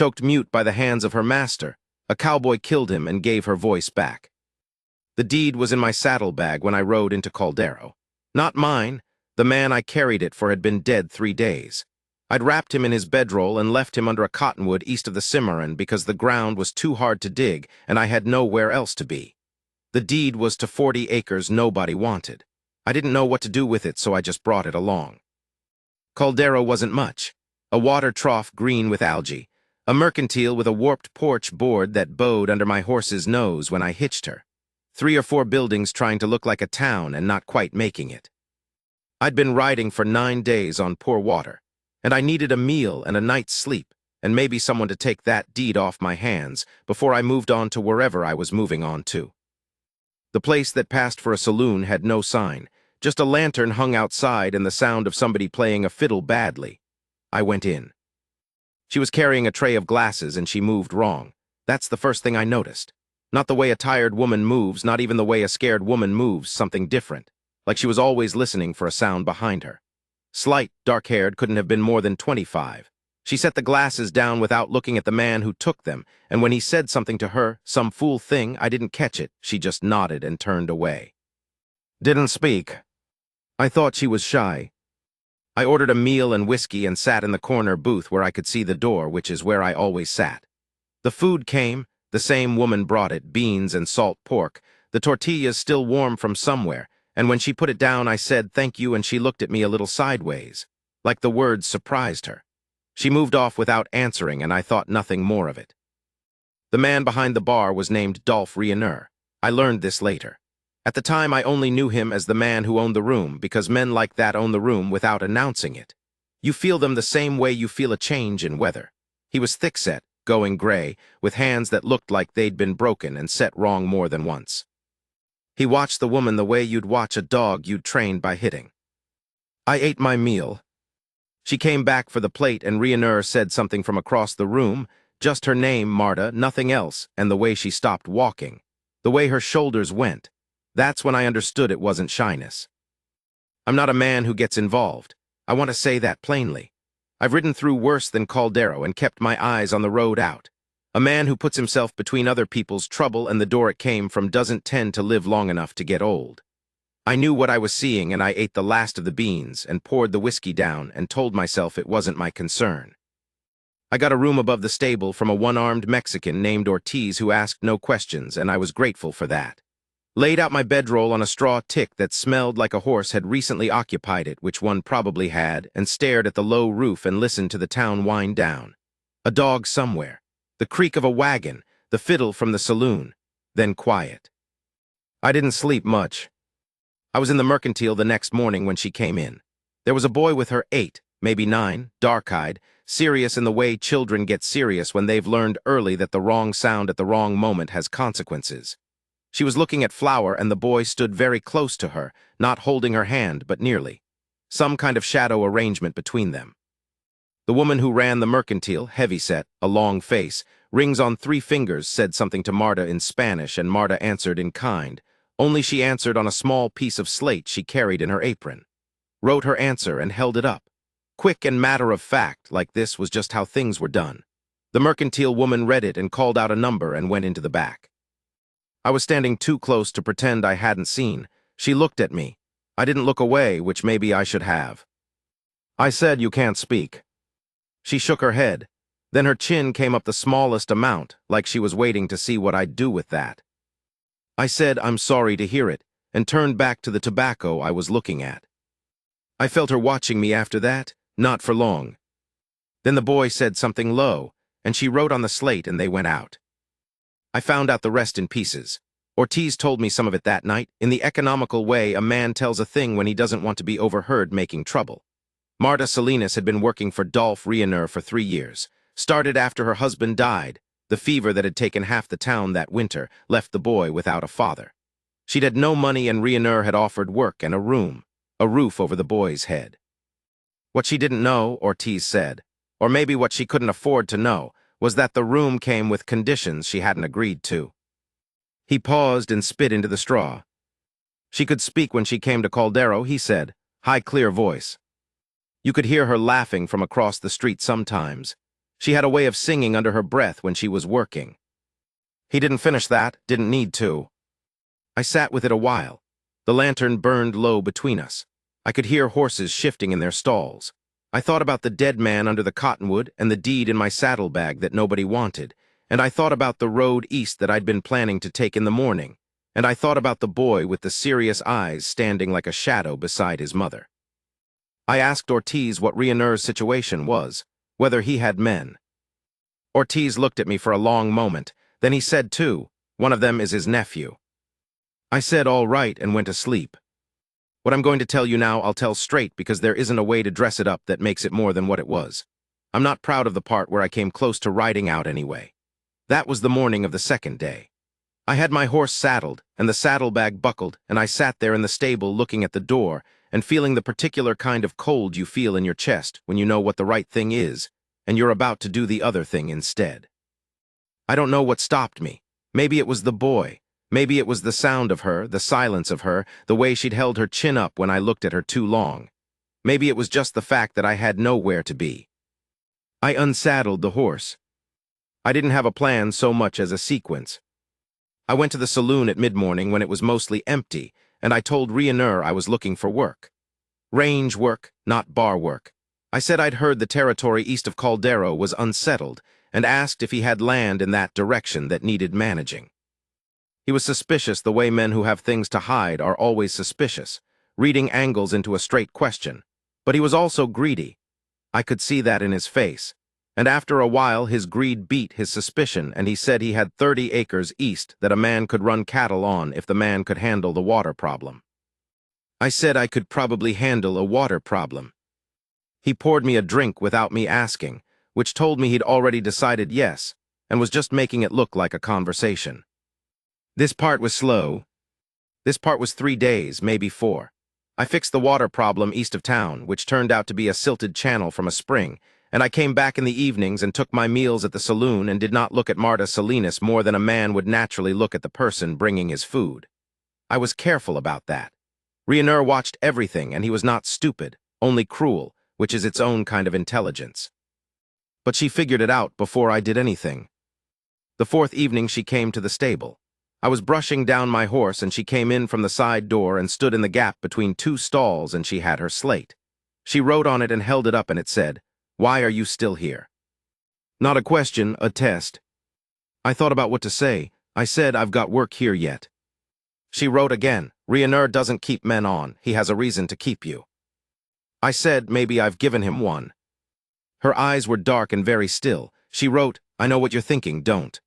choked mute by the hands of her master. A cowboy killed him and gave her voice back. The deed was in my saddlebag when I rode into Caldero. Not mine. The man I carried it for had been dead 3 days. I'd wrapped him in his bedroll and left him under a cottonwood east of the Cimarron because the ground was too hard to dig and I had nowhere else to be. The deed was to 40 acres nobody wanted. I didn't know what to do with it, so I just brought it along. Caldero wasn't much. A water trough green with algae. A mercantile with a warped porch board that bowed under my horse's nose when I hitched her. 3 or 4 buildings trying to look like a town and not quite making it. I'd been riding for 9 days on poor water, and I needed a meal and a night's sleep, and maybe someone to take that deed off my hands before I moved on to wherever I was moving on to. The place that passed for a saloon had no sign, just a lantern hung outside and the sound of somebody playing a fiddle badly. I went in. She was carrying a tray of glasses and she moved wrong. That's the first thing I noticed. Not the way a tired woman moves, not even the way a scared woman moves, something different. Like she was always listening for a sound behind her. Slight, dark-haired, couldn't have been more than 25. She set the glasses down without looking at the man who took them, and when he said something to her, some fool thing, I didn't catch it. She just nodded and turned away. Didn't speak. I thought she was shy. I ordered a meal and whiskey and sat in the corner booth where I could see the door, which is where I always sat. The food came. The same woman brought it, beans and salt pork, the tortillas still warm from somewhere, and when she put it down I said thank you and she looked at me a little sideways, like the words surprised her. She moved off without answering and I thought nothing more of it. The man behind the bar was named Dolph Rieneur. I learned this later. At the time I only knew him as the man who owned the room because men like that own the room without announcing it. You feel them the same way you feel a change in weather. He was thick-set, going gray, with hands that looked like they'd been broken and set wrong more than once. He watched the woman the way you'd watch a dog you'd trained by hitting. I ate my meal. She came back for the plate and Rieneur said something from across the room, just her name, Marta, nothing else, and the way she stopped walking. The way her shoulders went. That's when I understood it wasn't shyness. I'm not a man who gets involved. I want to say that plainly. I've ridden through worse than Caldero and kept my eyes on the road out. A man who puts himself between other people's trouble and the door it came from doesn't tend to live long enough to get old. I knew what I was seeing and I ate the last of the beans and poured the whiskey down and told myself it wasn't my concern. I got a room above the stable from a one-armed Mexican named Ortiz who asked no questions, and I was grateful for that. Laid out my bedroll on a straw tick that smelled like a horse had recently occupied it, which one probably had, and stared at the low roof and listened to the town wind down. A dog somewhere, the creak of a wagon, the fiddle from the saloon, then quiet. I didn't sleep much. I was in the mercantile the next morning when she came in. There was a boy with her, 8, maybe 9, dark-eyed, serious in the way children get serious when they've learned early that the wrong sound at the wrong moment has consequences. She was looking at Flower and the boy stood very close to her, not holding her hand, but nearly. Some kind of shadow arrangement between them. The woman who ran the mercantile, heavyset, a long face, rings on 3 fingers, said something to Marta in Spanish and Marta answered in kind, only she answered on a small piece of slate she carried in her apron. Wrote her answer and held it up. Quick and matter of fact, like this was just how things were done. The mercantile woman read it and called out a number and went into the back. I was standing too close to pretend I hadn't seen. She looked at me. I didn't look away, which maybe I should have. I said, "You can't speak." She shook her head. Then her chin came up the smallest amount, like she was waiting to see what I'd do with that. I said, "I'm sorry to hear it," and turned back to the tobacco I was looking at. I felt her watching me after that, not for long. Then the boy said something low, and she wrote on the slate and they went out. I found out the rest in pieces. Ortiz told me some of it that night, in the economical way a man tells a thing when he doesn't want to be overheard making trouble. Marta Salinas had been working for Dolph Rieneur for 3 years. Started after her husband died. The fever that had taken half the town that winter left the boy without a father. She'd had no money and Rieneur had offered work and a roof over the boy's head. What she didn't know, Ortiz said, or maybe what she couldn't afford to know, was that the room came with conditions she hadn't agreed to. He paused and spit into the straw. She could speak when she came to Caldero, he said, high, clear voice. You could hear her laughing from across the street sometimes. She had a way of singing under her breath when she was working. He didn't finish that, didn't need to. I sat with it a while. The lantern burned low between us. I could hear horses shifting in their stalls. I thought about the dead man under the cottonwood and the deed in my saddlebag that nobody wanted, and I thought about the road east that I'd been planning to take in the morning, and I thought about the boy with the serious eyes standing like a shadow beside his mother. I asked Ortiz what Rioner's situation was, whether he had men. Ortiz looked at me for a long moment, then he said two, one of them is his nephew. I said all right and went to sleep. What I'm going to tell you now I'll tell straight because there isn't a way to dress it up that makes it more than what it was. I'm not proud of the part where I came close to riding out anyway. That was the morning of the second day. I had my horse saddled and the saddlebag buckled, and I sat there in the stable looking at the door and feeling the particular kind of cold you feel in your chest when you know what the right thing is and you're about to do the other thing instead. I don't know what stopped me. Maybe it was the boy. Maybe it was the sound of her, the silence of her, the way she'd held her chin up when I looked at her too long. Maybe it was just the fact that I had nowhere to be. I unsaddled the horse. I didn't have a plan so much as a sequence. I went to the saloon at mid-morning when it was mostly empty, and I told Rioner I was looking for work. Range work, not bar work. I said I'd heard the territory east of Caldero was unsettled, and asked if he had land in that direction that needed managing. He was suspicious the way men who have things to hide are always suspicious, reading angles into a straight question. But he was also greedy. I could see that in his face. And after a while his greed beat his suspicion, and he said he had 30 acres east that a man could run cattle on if the man could handle the water problem. I said I could probably handle a water problem. He poured me a drink without me asking, which told me he'd already decided yes, and was just making it look like a conversation. This part was slow. This part was 3 days, maybe 4. I fixed the water problem east of town, which turned out to be a silted channel from a spring, and I came back in the evenings and took my meals at the saloon and did not look at Marta Salinas more than a man would naturally look at the person bringing his food. I was careful about that. Rioner watched everything, and he was not stupid, only cruel, which is its own kind of intelligence. But she figured it out before I did anything. The 4th evening she came to the stable. I was brushing down my horse and she came in from the side door and stood in the gap between 2 stalls, and she had her slate. She wrote on it and held it up, and it said, "Why are you still here?" Not a question, a test. I thought about what to say. I said, "I've got work here yet." She wrote again, "Rioner doesn't keep men on. He has a reason to keep you." I said, "Maybe I've given him one." Her eyes were dark and very still. She wrote, "I know what you're thinking, don't."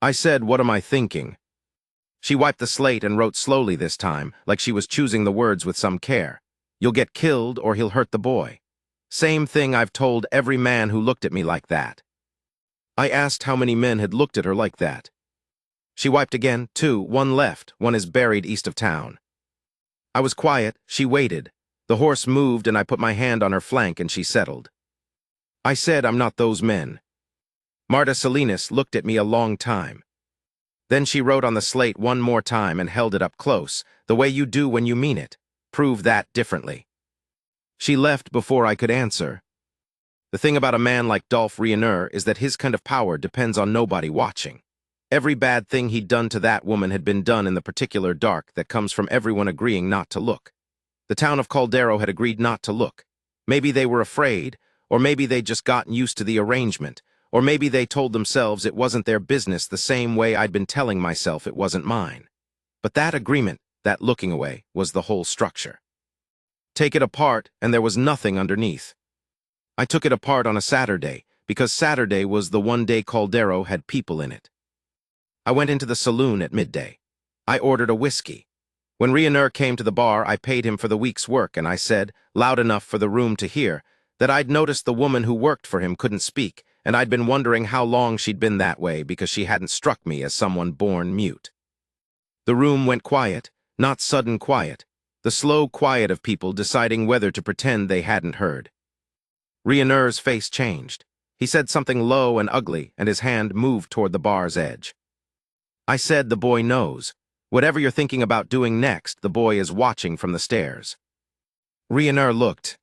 I said, "What am I thinking?" She wiped the slate and wrote slowly this time, like she was choosing the words with some care. "You'll get killed or he'll hurt the boy." Same thing I've told every man who looked at me like that. I asked how many men had looked at her like that. She wiped again, 2, 1 left, one is buried east of town. I was quiet, she waited. The horse moved and I put my hand on her flank and she settled. I said, "I'm not those men." Marta Salinas looked at me a long time. Then she wrote on the slate one more time and held it up close, the way you do when you mean it. Prove that differently. She left before I could answer. The thing about a man like Dolph Rioner is that his kind of power depends on nobody watching. Every bad thing he'd done to that woman had been done in the particular dark that comes from everyone agreeing not to look. The town of Caldero had agreed not to look. Maybe they were afraid, or maybe they'd just gotten used to the arrangement, or maybe they told themselves it wasn't their business the same way I'd been telling myself it wasn't mine. But that agreement, that looking away, was the whole structure. Take it apart, and there was nothing underneath. I took it apart on a Saturday, because Saturday was the one day Caldero had people in it. I went into the saloon at midday. I ordered a whiskey. When Rioner came to the bar, I paid him for the week's work, and I said, loud enough for the room to hear, that I'd noticed the woman who worked for him couldn't speak, and I'd been wondering how long she'd been that way because she hadn't struck me as someone born mute. The room went quiet, not sudden quiet, the slow quiet of people deciding whether to pretend they hadn't heard. Rioner's face changed. He said something low and ugly, and his hand moved toward the bar's edge. I said, "The boy knows. Whatever you're thinking about doing next, the boy is watching from the stairs." Rioner looked.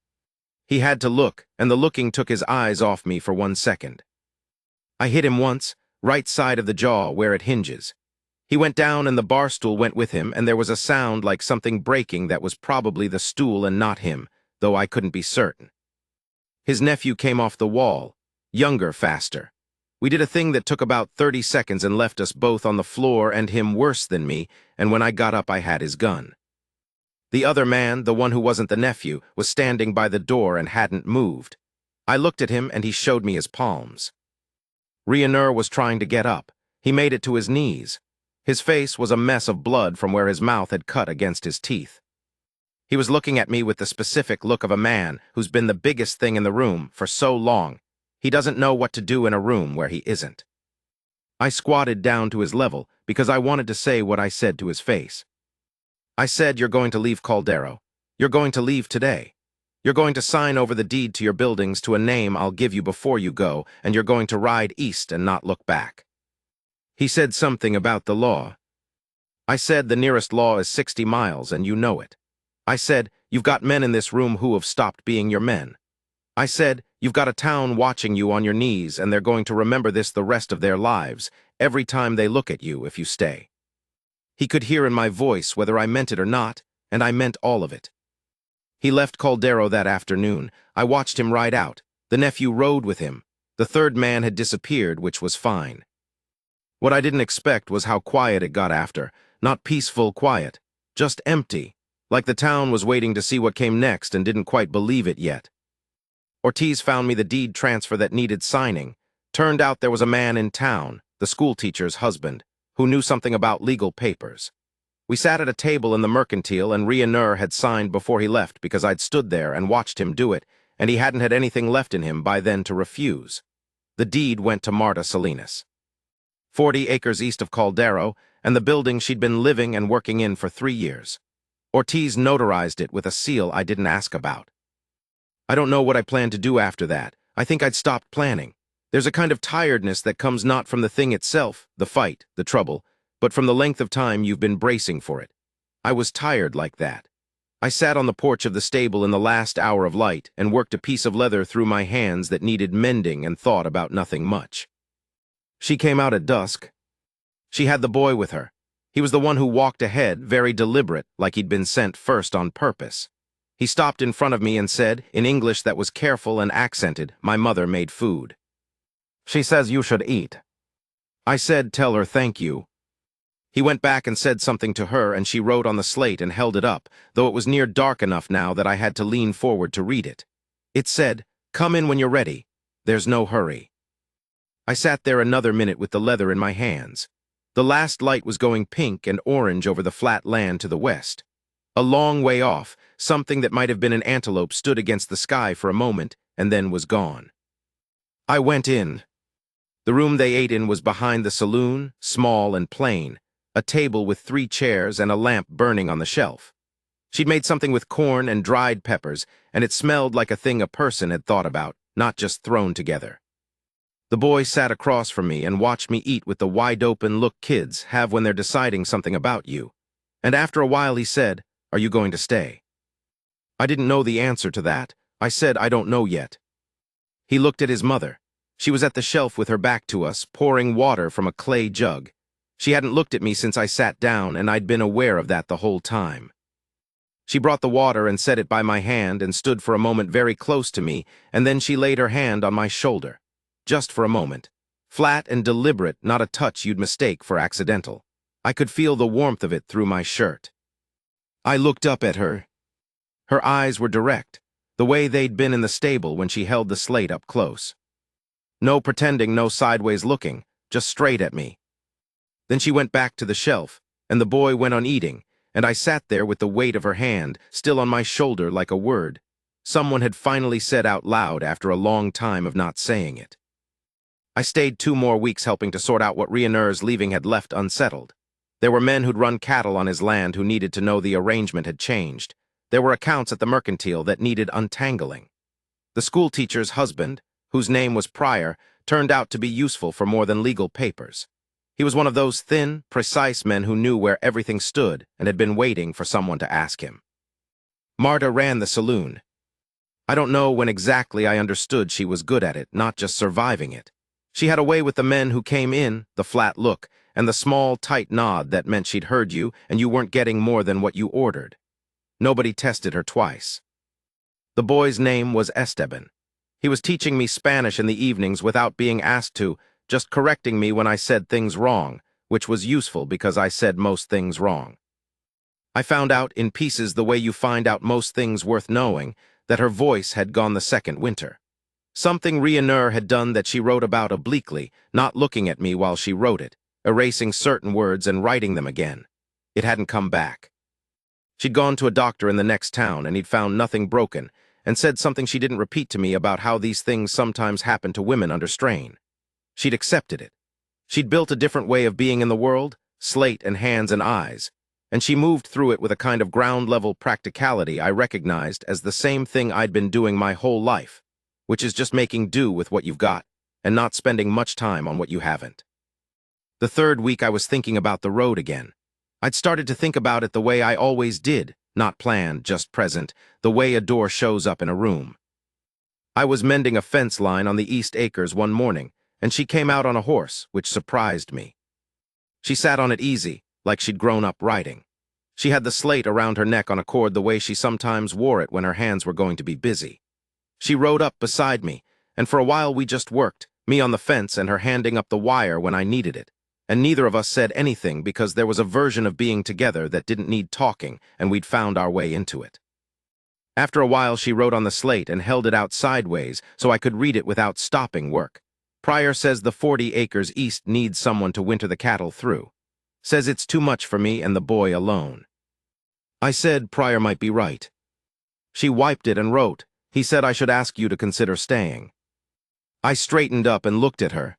He had to look, and the looking took his eyes off me for 1 second. I hit him once, right side of the jaw where it hinges. He went down and the bar stool went with him, and there was a sound like something breaking that was probably the stool and not him, though I couldn't be certain. His nephew came off the wall, younger, faster. We did a thing that took about 30 seconds and left us both on the floor and him worse than me, and when I got up I had his gun. The other man, the one who wasn't the nephew, was standing by the door and hadn't moved. I looked at him and he showed me his palms. Rionur was trying to get up. He made it to his knees. His face was a mess of blood from where his mouth had cut against his teeth. He was looking at me with the specific look of a man who's been the biggest thing in the room for so long, he doesn't know what to do in a room where he isn't. I squatted down to his level because I wanted to say what I said to his face. I said, "You're going to leave Caldero. You're going to leave today. You're going to sign over the deed to your buildings to a name I'll give you before you go, and you're going to ride east and not look back." He said something about the law. I said, "The nearest law is 60 miles, and you know it." I said, "You've got men in this room who have stopped being your men." I said, "You've got a town watching you on your knees, and they're going to remember this the rest of their lives, every time they look at you if you stay." He could hear in my voice whether I meant it or not, and I meant all of it. He left Caldero that afternoon. I watched him ride out. The nephew rode with him. The third man had disappeared, which was fine. What I didn't expect was how quiet it got after. Not peaceful quiet, just empty, like the town was waiting to see what came next and didn't quite believe it yet. Ortiz found me the deed transfer that needed signing. Turned out there was a man in town, the schoolteacher's husband, who knew something about legal papers. We sat at a table in the mercantile, and Rionur had signed before he left because I'd stood there and watched him do it, and he hadn't had anything left in him by then to refuse. The deed went to Marta Salinas. 40 acres east of Caldero, and the building she'd been living and working in for 3 years. Ortiz notarized it with a seal I didn't ask about. I don't know what I planned to do after that. I think I'd stopped planning. There's a kind of tiredness that comes not from the thing itself, the fight, the trouble, but from the length of time you've been bracing for it. I was tired like that. I sat on the porch of the stable in the last hour of light and worked a piece of leather through my hands that needed mending and thought about nothing much. She came out at dusk. She had the boy with her. He was the one who walked ahead, very deliberate, like he'd been sent first on purpose. He stopped in front of me and said, in English that was careful and accented, "My mother made food. She says you should eat." I said, "Tell her thank you." He went back and said something to her, and she wrote on the slate and held it up, though it was near dark enough now that I had to lean forward to read it. It said, "Come in when you're ready. There's no hurry." I sat there another minute with the leather in my hands. The last light was going pink and orange over the flat land to the west. A long way off, something that might have been an antelope stood against the sky for a moment and then was gone. I went in. The room they ate in was behind the saloon, small and plain, a table with 3 chairs and a lamp burning on the shelf. She'd made something with corn and dried peppers, and it smelled like a thing a person had thought about, not just thrown together. The boy sat across from me and watched me eat with the wide-open look kids have when they're deciding something about you. And after a while he said, "Are you going to stay?" I didn't know the answer to that. I said, "I don't know yet." He looked at his mother. She was at the shelf with her back to us, pouring water from a clay jug. She hadn't looked at me since I sat down, and I'd been aware of that the whole time. She brought the water and set it by my hand and stood for a moment very close to me, and then she laid her hand on my shoulder. Just for a moment. Flat and deliberate, not a touch you'd mistake for accidental. I could feel the warmth of it through my shirt. I looked up at her. Her eyes were direct, the way they'd been in the stable when she held the slate up close. No pretending, no sideways looking, just straight at me. Then she went back to the shelf, and the boy went on eating, and I sat there with the weight of her hand still on my shoulder like a word. Someone had finally said out loud after a long time of not saying it. I stayed 2 more weeks helping to sort out what Rionur's leaving had left unsettled. There were men who'd run cattle on his land who needed to know the arrangement had changed. There were accounts at the mercantile that needed untangling. The schoolteacher's husband, whose name was Pryor, turned out to be useful for more than legal papers. He was one of those thin, precise men who knew where everything stood and had been waiting for someone to ask him. Marta ran the saloon. I don't know when exactly I understood she was good at it, not just surviving it. She had a way with the men who came in, the flat look, and the small, tight nod that meant she'd heard you and you weren't getting more than what you ordered. Nobody tested her twice. The boy's name was Esteban. He was teaching me Spanish in the evenings without being asked to, just correcting me when I said things wrong, which was useful because I said most things wrong. I found out in pieces the way you find out most things worth knowing, that her voice had gone the second winter. Something Rhiannon had done that she wrote about obliquely, not looking at me while she wrote it, erasing certain words and writing them again. It hadn't come back. She'd gone to a doctor in the next town and he'd found nothing broken, and said something she didn't repeat to me about how these things sometimes happen to women under strain. She'd accepted it. She'd built a different way of being in the world, slate and hands and eyes, and she moved through it with a kind of ground-level practicality I recognized as the same thing I'd been doing my whole life, which is just making do with what you've got and not spending much time on what you haven't. The third week I was thinking about the road again. I'd started to think about it the way I always did, not planned, just present, the way a door shows up in a room. I was mending a fence line on the East Acres one morning, and she came out on a horse, which surprised me. She sat on it easy, like she'd grown up riding. She had the slate around her neck on a cord the way she sometimes wore it when her hands were going to be busy. She rode up beside me, and for a while we just worked, me on the fence and her handing up the wire when I needed it. And neither of us said anything because there was a version of being together that didn't need talking, and we'd found our way into it. After a while, she wrote on the slate and held it out sideways so I could read it without stopping work. Pryor says the 40 acres east needs someone to winter the cattle through. Says it's too much for me and the boy alone. I said Pryor might be right. She wiped it and wrote, he said I should ask you to consider staying. I straightened up and looked at her.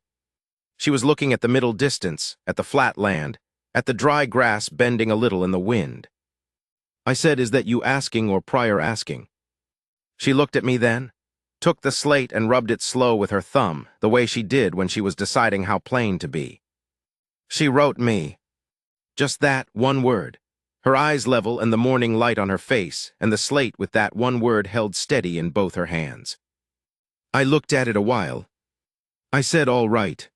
She was looking at the middle distance, at the flat land, at the dry grass bending a little in the wind. I said, is that you asking or Pryor asking? She looked at me then, took the slate and rubbed it slow with her thumb, the way she did when she was deciding how plain to be. She wrote me. Just that, one word. Her eyes level and the morning light on her face, and the slate with that one word held steady in both her hands. I looked at it a while. I said, all right.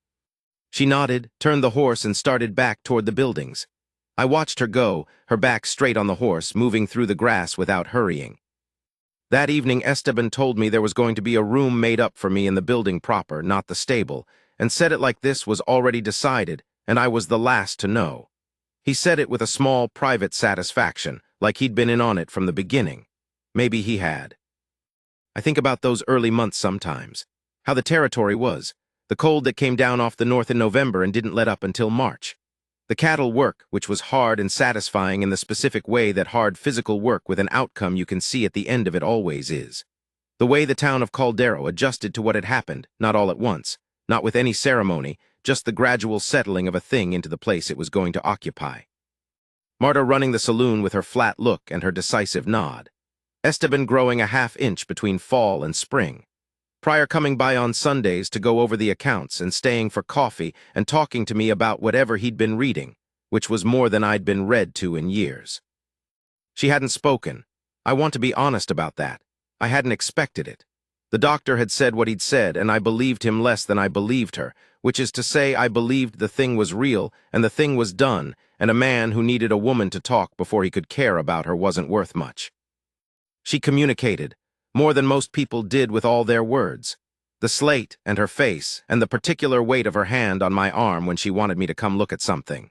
She nodded, turned the horse, and started back toward the buildings. I watched her go, her back straight on the horse, moving through the grass without hurrying. That evening, Esteban told me there was going to be a room made up for me in the building proper, not the stable, and said it like this was already decided, and I was the last to know. He said it with a small, private satisfaction, like he'd been in on it from the beginning. Maybe he had. I think about those early months sometimes, how the territory was. The cold that came down off the north in November and didn't let up until March. The cattle work, which was hard and satisfying in the specific way that hard physical work with an outcome you can see at the end of it always is. The way the town of Caldero adjusted to what had happened, not all at once, not with any ceremony, just the gradual settling of a thing into the place it was going to occupy. Marta running the saloon with her flat look and her decisive nod. Esteban growing a half-inch between fall and spring. Pryor coming by on Sundays to go over the accounts and staying for coffee and talking to me about whatever he'd been reading, which was more than I'd been read to in years. She hadn't spoken. I want to be honest about that. I hadn't expected it. The doctor had said what he'd said, and I believed him less than I believed her, which is to say I believed the thing was real and the thing was done, and a man who needed a woman to talk before he could care about her wasn't worth much. She communicated. More than most people did with all their words. The slate and her face and the particular weight of her hand on my arm when she wanted me to come look at something.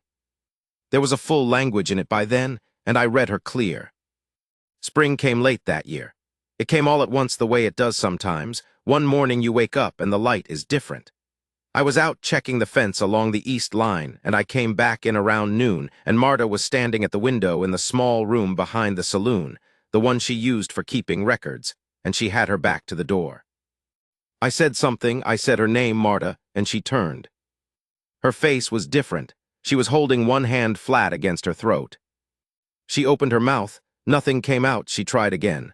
There was a full language in it by then, and I read her clear. Spring came late that year. It came all at once the way it does sometimes. One morning you wake up and the light is different. I was out checking the fence along the east line, and I came back in around noon, and Marta was standing at the window in the small room behind the saloon, the one she used for keeping records, and she had her back to the door. I said something, I said her name, Marta, and she turned. Her face was different. She was holding one hand flat against her throat. She opened her mouth. Nothing came out. She tried again.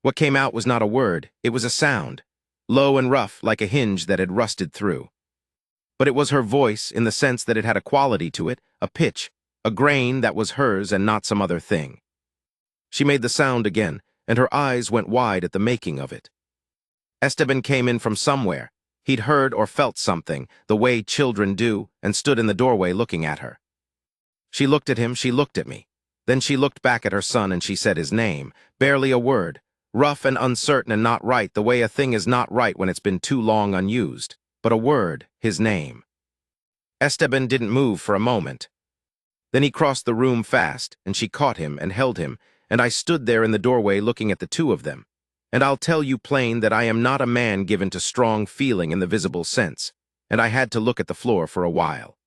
What came out was not a word. It was a sound, low and rough like a hinge that had rusted through. But it was her voice in the sense that it had a quality to it, a pitch, a grain that was hers and not some other thing. She made the sound again, and her eyes went wide at the making of it. Esteban came in from somewhere. He'd heard or felt something, the way children do, and stood in the doorway looking at her. She looked at him, she looked at me. Then she looked back at her son and she said his name, barely a word, rough and uncertain and not right, the way a thing is not right when it's been too long unused. But a word, his name. Esteban didn't move for a moment. Then he crossed the room fast, and she caught him and held him, and I stood there in the doorway looking at the two of them. And I'll tell you plain that I am not a man given to strong feeling in the visible sense, and I had to look at the floor for a while.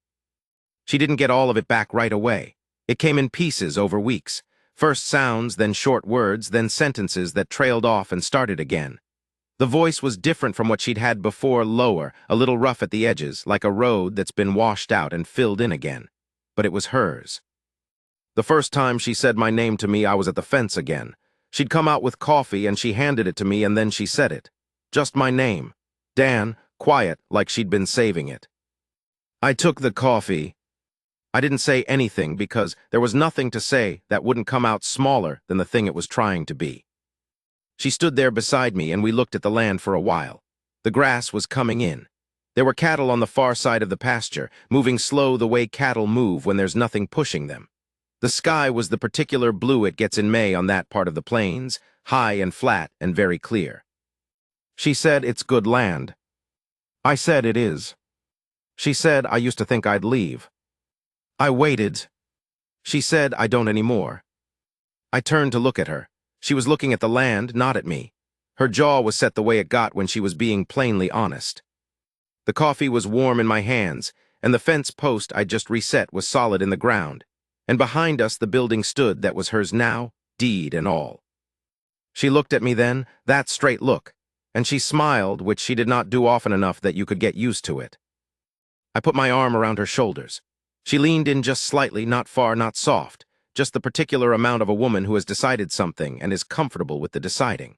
She didn't get all of it back right away. It came in pieces over weeks. First sounds, then short words, then sentences that trailed off and started again. The voice was different from what she'd had before, lower, a little rough at the edges, like a road that's been washed out and filled in again. But it was hers. The first time she said my name to me, I was at the fence again. She'd come out with coffee and she handed it to me and then she said it. Just my name. Dan, quiet, like she'd been saving it. I took the coffee. I didn't say anything because there was nothing to say that wouldn't come out smaller than the thing it was trying to be. She stood there beside me and we looked at the land for a while. The grass was coming in. There were cattle on the far side of the pasture, moving slow the way cattle move when there's nothing pushing them. The sky was the particular blue it gets in May on that part of the plains, high and flat and very clear. She said it's good land. I said it is. She said I used to think I'd leave. I waited. She said I don't anymore. I turned to look at her. She was looking at the land, not at me. Her jaw was set the way it got when she was being plainly honest. The coffee was warm in my hands, and the fence post I'd just reset was solid in the ground, and behind us the building stood that was hers now, deed and all. She looked at me then, that straight look, and she smiled, which she did not do often enough that you could get used to it. I put my arm around her shoulders. She leaned in just slightly, not far, not soft, just the particular amount of a woman who has decided something and is comfortable with the deciding.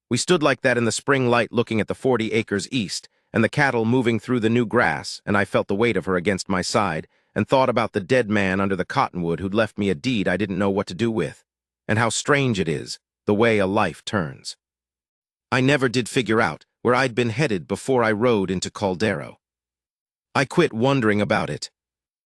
We stood like that in the spring light looking at the 40 acres east, and the cattle moving through the new grass, and I felt the weight of her against my side, and thought about the dead man under the cottonwood who'd left me a deed I didn't know what to do with, and how strange it is, the way a life turns. I never did figure out where I'd been headed before I rode into Caldero. I quit wondering about it.